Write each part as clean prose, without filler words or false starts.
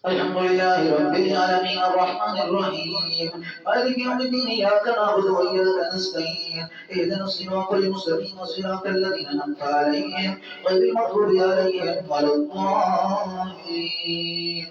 الحمد لله رب العالمين الرحمن الرحيم مالك يوم الدين إياك نعبد وإياك نستعين اهدنا الصراط المستقيم صراط الذين أنعمت عليهم غير المغضوب عليهم ولا الضالين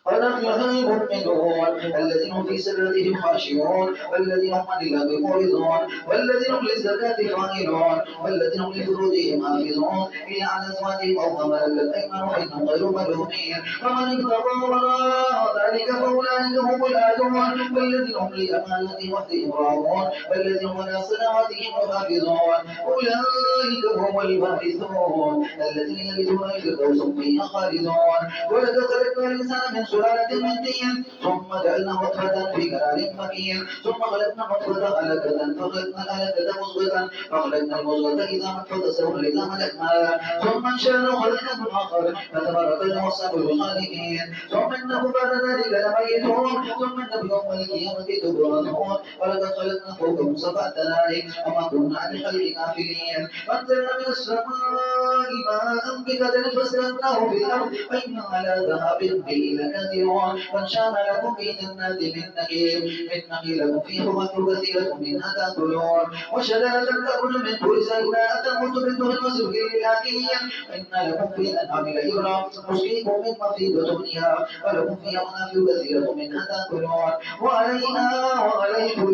قد أفلح المؤمنون الذين هم في سرتهم خاشعون والذين هم عن اللغو معرضون والذين هم للزكاة فاعلون والذين هم لفروجهم حافظون إلا على أزواجهم أو ما ملكت أيمانهم فإنهم غير ملومين ومن ابتغى وراء ذلك فأولئك هم العادون والذين هم لأمانتهم وعهدهم راعون والذين هم على صلواتهم يحافظون أولئك هم الوارثون الذين يرثون الفردوس هم فيها خالدون ولقد خلقنا الإنسان من سلالة من طين ثم جعلناه نطفة في قرار مكين ثم خلقنا النطفة علقة فخلقنا العلقة مضغة فخلقنا المضغة إذا فكسونا العظام لحما ثم أنشأناه خلقا آخر فتبارك الله أحسن الخالقين ثم إنه بعد ذلك لميتون ثم إنه يوم القيامة تبعثون ولقد خلقنا فوقكم سبع طرائق وما كنا عن الخلق غافلين وأنزلنا من السماء ماء بقدر فاسلكناه في الأرض فإنا على ذهاب به لقادرون وانشأنا لكم في جنات من نخيل لكم فيه فواكه كثيرة منها تأكلون وشجرة تأكل من كل زينات تنبت بالمسلوك للآكلين وإن لكم في الأنعام لعبرة نسقيكم مما في بطونها ولكم فيها منافع كثيرة منها تأكلون وعليها وعليكم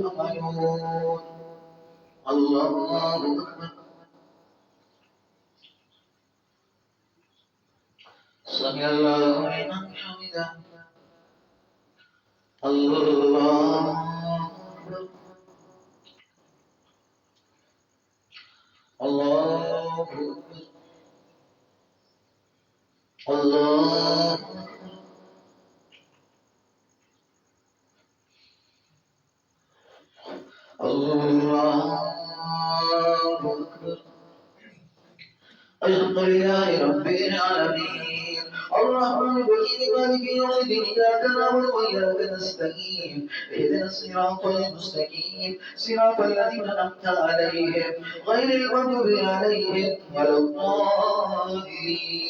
تؤمنون الله أكبر سمع الله لمن حمده الله أكبر الله أكبر الله الله أكبر الحمد لله رب العالمين الرحمن الرحيم مالك يوم الدين إياك نعبد وإياك نستعين اهدنا الصراط المستقيم صراط الذين أنعمت عليهم غير المغضوب عليهم ولا الضالين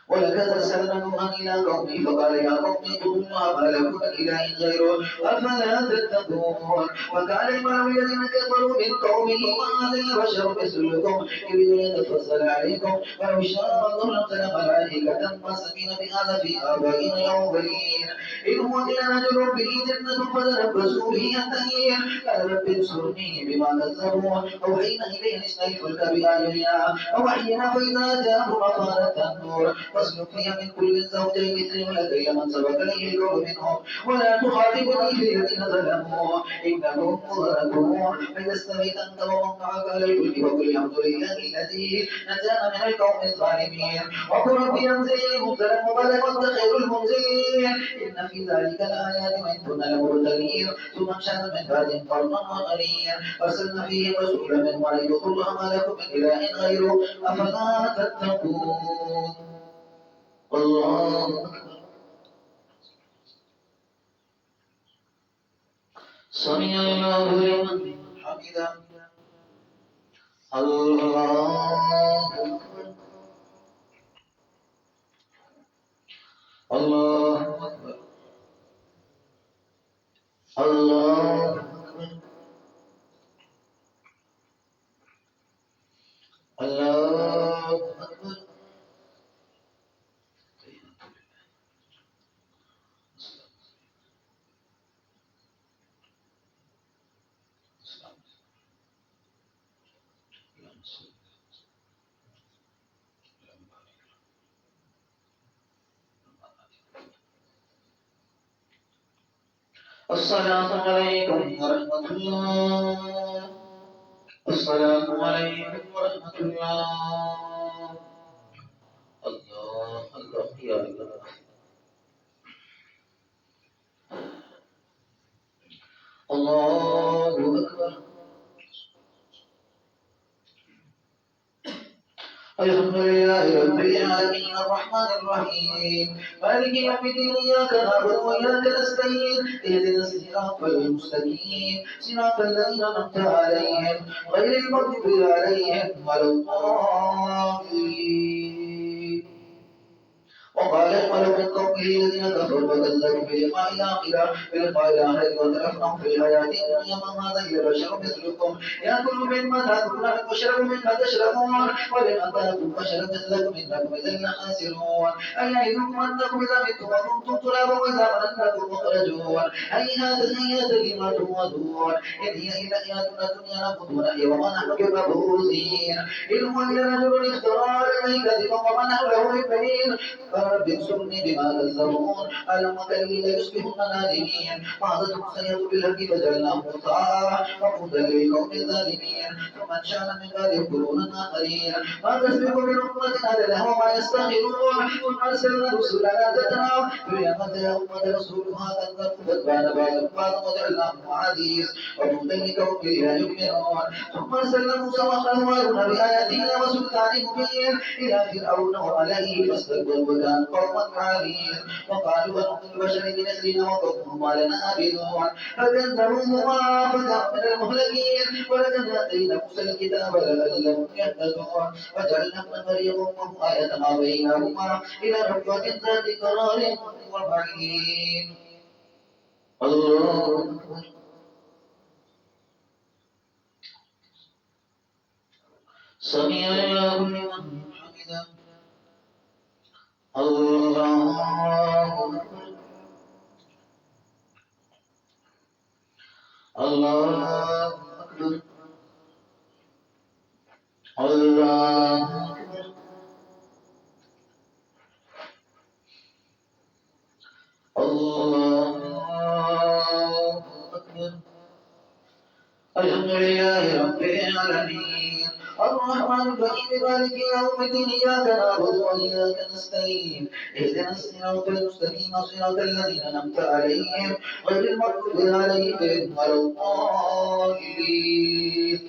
ولقد أرسلنا نوحا إلى قومه فقال يا قوم اعبدوا الله ما لكم من إله غيره أفلا تتقون وقال الملأ الذين كفروا من قومه ما هذا بشر مثلكم يريد أن يتفضل عليكم ولو شاء الله لانزل ملائكة ما سمعنا بهذا في آبائنا الأولين إن هو إلا رجل به جنة فتربصوا به حتى قال رب انصرني بما كذبون أوحينا إليه أن اصنع الفلك بأعيننا ووحينا فإذا جاء فقالت النور فاسلك فيها من كل زوجين اثنين ولدي من سبق إليه القول منهم ولا تخاطبني في الذين ظلموا إنهم مغرقون فإذا استويت أنت ومن معك على الفلك وقل الحمد لله الذي نجانا من القوم الظالمين وقل رب أنزلني مبتلى مبارك وأنت خير المنزلين إن في ذلك لآيات وإن كنا لمبتلين ثم انشأنا من بعدهم قرنا آخرين أرسلنا فيهم رسولا منهم أن اعبدوا الله ما لكم من إله غيره أفلا تتقون الله أكبر سمع الله لمن حمده الله أكبر الله أكبر الله أكبر الله أكبر السلام عليكم ورحمة الله السلام عليكم ورحمة الله الله الله يا الله الله أكبر الحمد لله رب العالمين الرحمن الرحيم مالك يوم الدين إياك نعبد وإياك نستعين اهدنا الصراط المستقيم صراط الذين أنعمت عليهم غير المغضوب عليهم ولا الضالين وقال الذين كفروا وكذبوا بلقاء الآخرة وترفنهم في الحياة الدنيا ما هذا إلا بشر مثلكم يأكل مما تأكلون ويشرب مما تشربون ولئن أتاكم بشر مثلكم إنكم إذا لخاسرون أيعدكم أنكم إذا متم وكنتم ترابا وإذا أنكم مخرجون هيهات لما توعدون إن هي إلا حياتنا الدنيا نموت ونحيا وما نحن بمبعوثين إن هو إلا رجل افترى عليه كذبا وما نحن له بمؤمنين فرب انصرني بما كذبون ألم وكلي ليصبحن نادمين فأخذتهم السيئة بالحق فجعلناهم غثاء وبعدا للقوم الظالمين ثم أنشأنا من بعدهم قرونا آخرين ما تسبق من أمة أجلها وما يستأخرون ثم أرسلنا رسلنا تترى كلما أمة رسولها كذبوا فاتبعنا بعضهم بعضا وجعلناهم أحاديث وبعدا لقوم لا يؤمنون ثم أرسلنا موسى وأخاه هارون بآياتنا وسلطان مبين إلى فرعون وملئه فاستكبروا وكانوا قوما عالين وقالوا ونؤمن بشر بمثلنا وقومهم لنا عابدون فكذبوهما فكانوا من المهلكين ولقد آتينا موسى الكتاب لعلهم يهتدون وجعلنا ابن مريم أمه آية ما بينهما إلى ربوة ذات قرار ومعين الله أكبر سمع الله لمن حمده الله أكبر الله أكبر الله أكبر الله أكبر الحمد لله رب العالمين الرحمن الرحيم مالك يوم الدين إياك نعبد وإياك نستعين اهدنا الصراط المستقيم صراط الذين أنعمت عليهم غير المغضوب عليهم ولا الضالين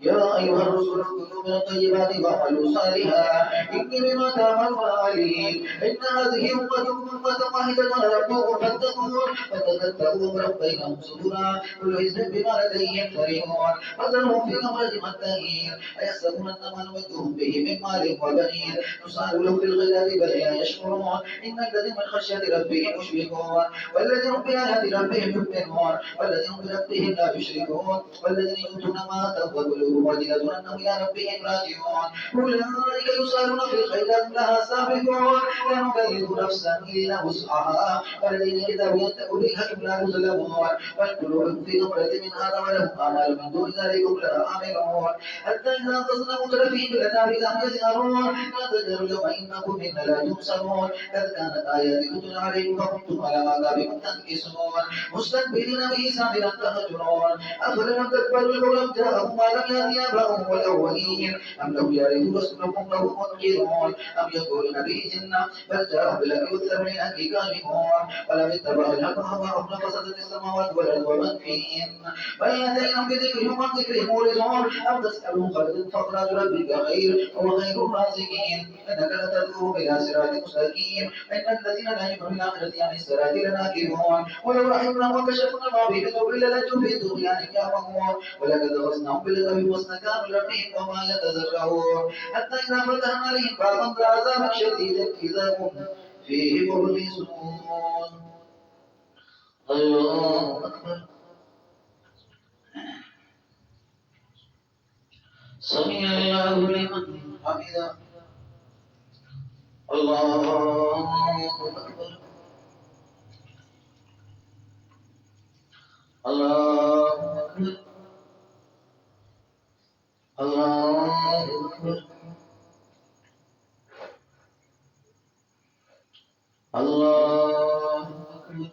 يا أيها الرسل كلوا من الطيبات واعملوا صالحا إني بما تعملون عليم إن هذه أمتكم أمة واحدة ربكم فاتقون فتتبعوا ربينهم سبلا كل حزب بما لديهم فرحون فذرهم في غمرة متاهين أيحسبون أن ما نمدهم به من مال وبنين نسارع لهم في الخيرات بل لا يشكرون إن الذين من خشية ربهم مشفقون والذين هم بآيات ربهم يؤمنون والذين هم بربهم لا يشركون والذين يؤتون ما آتوا وقلوبهم وجلة أنهم إلى ربهم راجعون أولئك يسارعون في الخيرات لها سابقون لا نكلف نفسا إلا وسعها والذين كتبوا يتقوا بالحكم لا يظلمون والقلوب في غمرة من هذا ولهم أعمال من دون ذلك هم لها عاملون حتى إذا أخذنا مترفين بالعذاب إذا هم يسألون لا تجروا اليوم إنكم منا لا تنصرون قد كانت آياتي تتلى عليكم فكنتم على عذابكم تنكسون مستكبرين به سامرا تهجرون أفلم تقبلوا القول جاءهم ما لم يأت آباؤهم الأولين أم لم يعرفوا رسلهم لهم منكرون أم يقولون به جنة بل جاءهم بالحق والثمن الحق كاذبون ولم اتبعوا الحق أهواءهم لفسدت السماوات والأرض ومن فيهن بل يأتيهم بذكرهم عن ذكرهم مورثون أم تسألهم خلد فخراج ربك خير هو خير الرازقين إنك لتدعوهم إلى صراط مستقيم إن الذين لا يؤمنون بالآخرة عن الصراط لناكبون ولو رحمناهم وكشفنا ما به من ضر للجوا في طغيانهم يعمهون ولقد أخذناهم بالغيب واستكانوا لربهم وما يتذكرون حتى إذا فتحنا عليهم بابا ذا عذاب شديد إذا هم فيه مبلسون الله أكبر سمع الله لمن حمده الله أكبر الله أكبر الله أكبر الله أكبر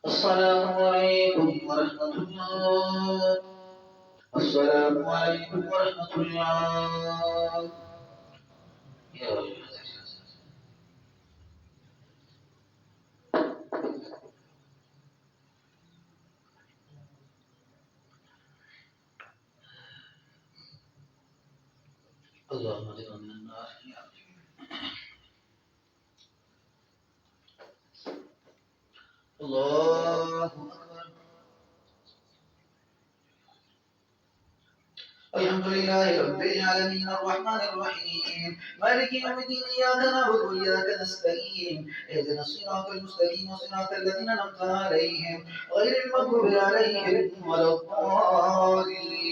السلام عليكم ورحمة الله السلام عليكم ورحمة الله يا الله اللهم اجرنا من النار. الله أكبر. الحمد لله رب العالمين الرحمن الرحيم مالك يوم الدين إياك نعبد وإياك نستعين اهدنا الصراط المستقيم صراط الذين أنعمت عليهم غير المغضوب عليهم ولا الضالين.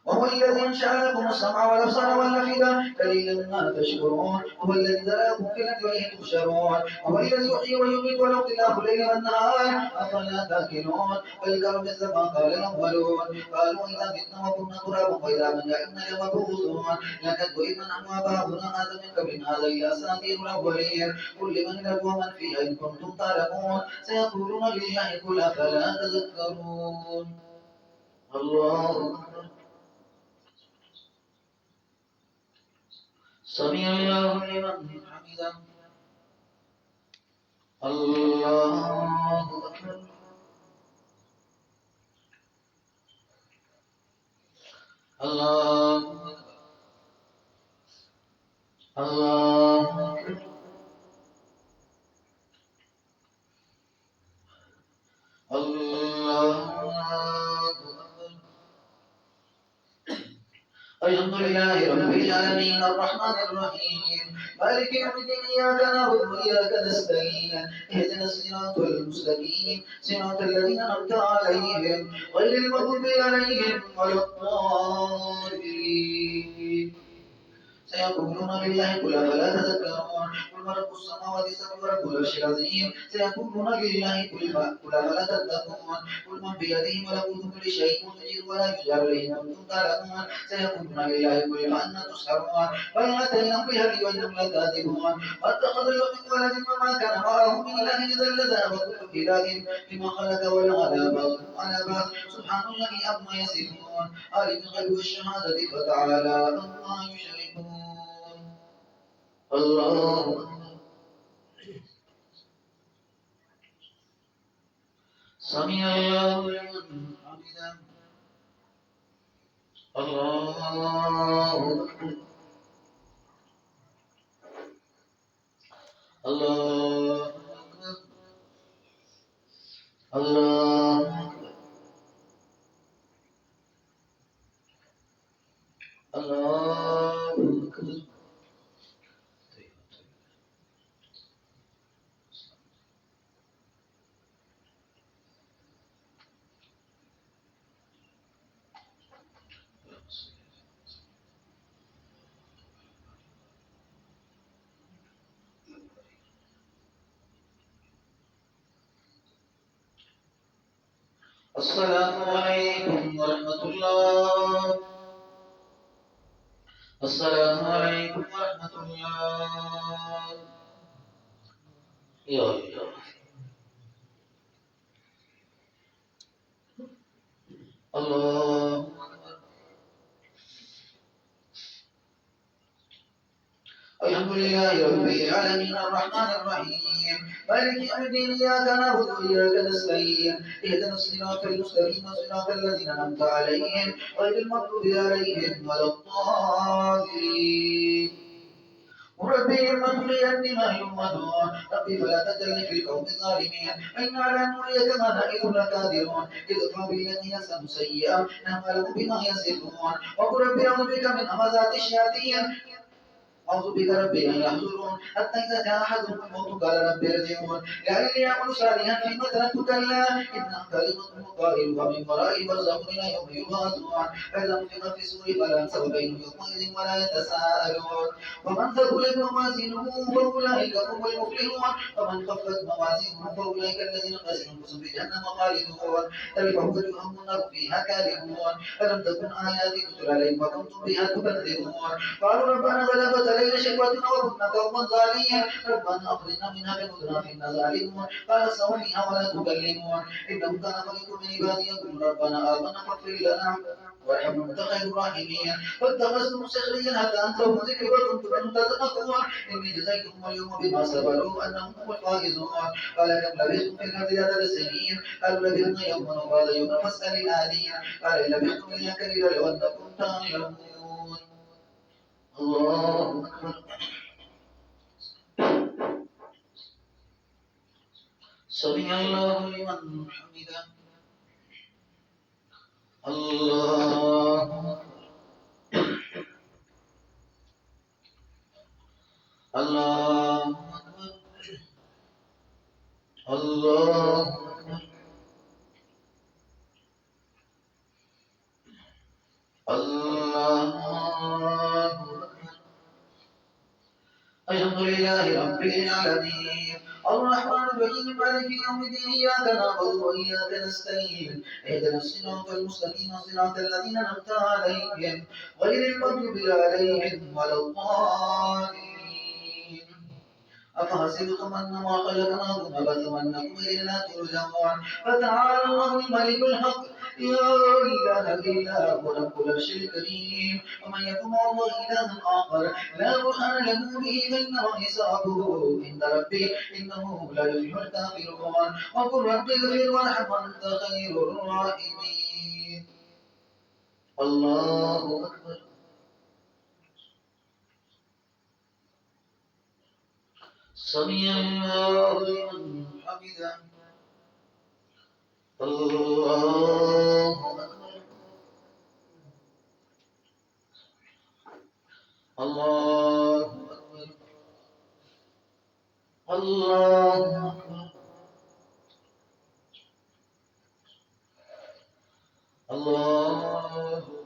وهو الذي أنشأ لكم السمع والأبصار والأفئدة قليلا ما تشكرون. وهو الذي ذرأكم في الأرض وإليه تحشرون. وهو الذي يحيي ويميت وله اختلاف الليل والنهار أفلا تأكلون. ويذكر مثل ما قال الأولون قالوا إذا متنا وكنا ترابا وإذا من إنا لمبعوثون لقد وإذا نحن آباؤنا هذا من قبل هذا إلى أساطير الأولين قل لمن الأرض ومن فيها إن كنتم تعلمون سيقولون لله قل أفلا تذكرون. الله أكبر. سمع الله لمن حمده. الله أكبر. الله أكبر. الله أكبر. الله أكبر. الحمد لله رب العالمين الرحمن الرحيم مالك يوم الدين إياك نعبد وإياك نستعين اهدنا الصراط المستقيم صراط الذين أنعمت عليهم غير المغضوب عليهم ولا الضالين. سيقولون لله قل أفلا تذكرون قل من رب السماوات السبع ورب العرش العظيم سيقولون لله قل أفلا تتقون قل من بيده ملكوت كل شيء يجير ولا يجار إليه كنتم تعلمون سيقولون لله قل فأنى تسحرون بل أتيناهم بالهدي وإنهم لكاذبون واتخذ الله من ولد وما كان معه من إله إذا لذهب كل إله بما خلق ولا على بعض سبحان الله عما يصفون عالم الغيب والشهادة فتعالى عما يشركون. الله سمع الله لمن حمده. الله أكبر. الله أكبر. الله أكبر. الله أكبر. السلام عليكم ورحمة الله. السلام عليكم ورحمة الله. يا الله. الله الحمد لله رب العالمين الرحمن الرحيم مالك يوم الدين إياك نعبد وإياك نستعين اهدنا الصراط المستقيم صراط الذين أنعمت عليهم غير المغضوب عليهم ولا الضالين. ربي اغفر لي ما يؤمنون ربي فلا تجعلني في القوم الظالمين إن على نريك ما نعيد لقادرون ادفع بالذي أحسن سيئة نعمل بما يصفون وقل ربي أعوذ بك من همزات الشياطين أعوذ بك ربي أن يحضرون حتى إذا جاء أحدهم الموت قال ربي ارجعون لعلي أعمل صالحا فيما تركت كلا إنها كلمة قائل ومن ورائي برزخ إلى يوم يبعثون فإذا نفخ في الصور فلا أنساب بينهم يومئذ ولا يتساءلون ومن ثقلت موازينه فأولئك هم المفلحون ومن خفت موازينه فأولئك الذين خسروا أنفسهم في جهنم خالدون تلفح وجوههم النار فيها كارهون ألم تكن آياتي تتلى عليهم وكنتم بها تكذبون قالوا ربنا غلبت علينا شقوتنا وكنا قوما ظالمين ربنا أخرجنا منها فنذرنا فينا ظالمون قال اسمعوا فيها ولا تكلمون إنه كان فريق من عبادي يقول ربنا آمنا فاغفر لنا وارحمنا أنت خير الراحمين فاتخذتم سخريا حتى أنتم ذكري وكنتم أن تتقون إني جزيتهم اليوم بما صبروا أنهم هم الفائزون قال كم لبثتم في الأرض عدد سنين قالوا لبثنا يوما وبعض يوم فاسأل الآلين قال إن لبثتم إلا قليلا لو أنكم تعلمون. الله أكبر. سمع الله لمن حمده. الله الله الله الله. الحمد لله رب العالمين الرحمن الرحيم مالك يوم الدين إياك نعبد وإياك نستعين اهدنا الصراط المستقيم صراط الذين أنعمت عليهم غير المغضوب عليهم ولا الضالين. أفحسبتم أنما خلقناكم عبثا وأنكم إلينا ترجعون فتعالى الله الملك الحق لا إله إلا هو رب العرش الكريم. ومن يكن مع الله إله آخر لا برهان له به فإنما حسابه عند ربه إنه لا يفلح الكافرون. وقل رب اغفر وارحم وأنت خير الراحمين. الله أكبر. سمع الله لمن حمده. الله أكبر. الله أكبر. الله أكبر. الله